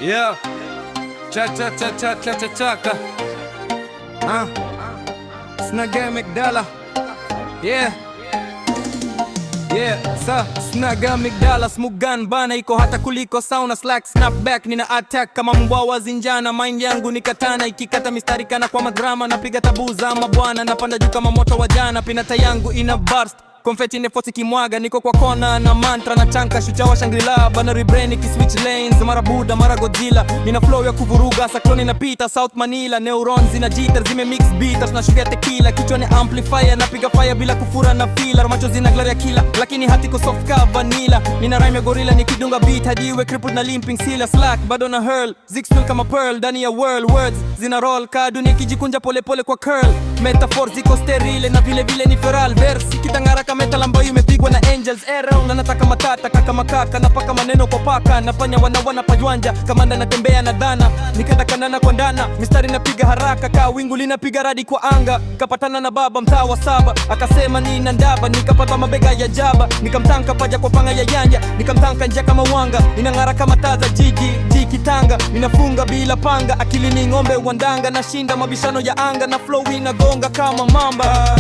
Yeah. Cha-cha-cha-cha-cha-cha-chaka. Snaga Migdala. Yeah. Yeah, Snaga Migdala. Smugan bana iko hata kuliko sauna. Slack snapback nina attack kama mbwa wa zinjana. Mind yangu ni katana ikikata mistari kana kwa madrama. Napiga tabu za mabwana, napanda juu kama moto wa jana. Pinata yangu ina burst, konfeti nefoti kimwaga. Niko kwa kona na mantra na chanka. Shucha wa Shangri-La, binary brain switch lanes. Mara Buddha, mara Godzilla. Nina flow ya kuvuruga, sakloni na pita South Manila, neurons ina jitter. Zime mix beaters, tunashukia tequila. Kichwa ni amplifier, napiga fire bila kufura na filler. Macho zina glare ya kila, lakini hati ko soft ka vanilla. Nina rhyme ya gorilla, nikidunga beat hadi iwe crippled na limping sila. Slack, bado na hurl, zig spill kama pearl. Ndani ya whirl, words zina roll kadu nikijikunja pole pole kwa curl. Metaphor ziko sterile na vile vile ni feral. Verse kitangara kama metal ambayo imepigwa na angels arrow. Na nataka matata kaka makaka, napaka maneno kwa paka. Nafanya wana pajwanja, kamanda natembea na dhana. Nikenda kanana kwa ndana, mistari napiga haraka. Kaa wingu linapiga radi kwa anga. Kapatana na baba mtaa wa saba, akasema nina ndaba. Nikapata mabega ya jaba, nikamtanka paja kwa panga ya yanja. Nikamtanka njia kama wanga, ninang'ara kama taa za jiji kitanga. Ninafunga bila panga, akili ni ng'ombe wandanga. Nashinda mabishano ya anga, na flow inagonga kama mamba.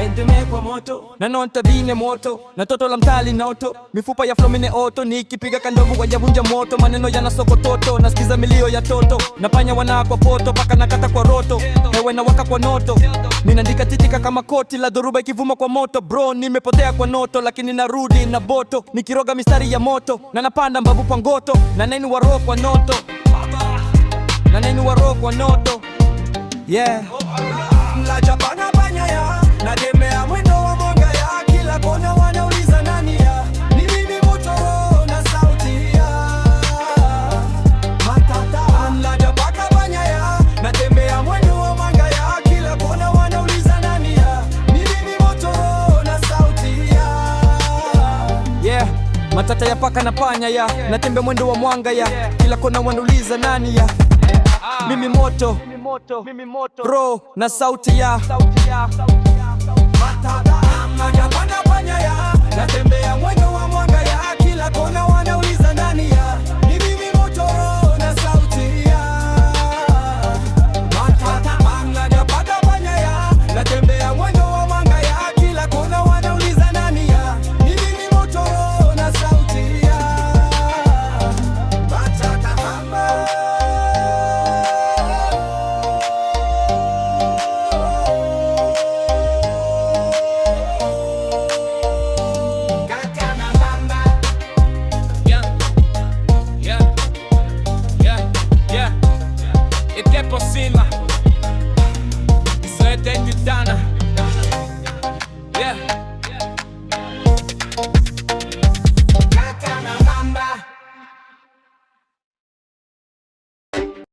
Endeme kwa moto, na nonta vine moto. Na toto la mtali noto, mifupa ya flow mine oto. Nikipiga kandovu wajavunja moto, maneno yana soko toto. Nasikiza milio ya toto, napanya wana kwa poto. Paka nakata kwa roto, hewe na waka kwa noto. Ninaandika titika kama koti la dhoruba ikivuma kwa moto. Bro, nimepotea kwa noto, lakini narudi na boto. Nikiroga mistari ya moto, na napanda mbavu kwa ngoto. Na neni waro kwa noto, na neni waro kwa noto. Yeah. La Japana panya ya, natembea mwendo wa mwanga ya. Kila kona wanauliza nani ya, ni mimi Motoro na sauti ya matata. La Japana panya ya, natembea mwendo wa mwanga ya. Kila kona wanauliza nani ya, ni mimi Motoro na sauti ya. Yeah, matata ya paka na panya ya, natembea mwendo wa mwanga ya. Kila kona wanauliza nani ya, mimi moto, bro na sauti ya matata. La Japana panya ya, natembea mwendo wa mwanga ya. Kila kona wanauliza nani ya, ni mimi Motoro na sauti ya matata. La Japana panya ya, natembea mwendo wa mwanga ya. Kila kona wanauliza nani ya, ni mimi Motoro na sauti ya matata. It's que posible.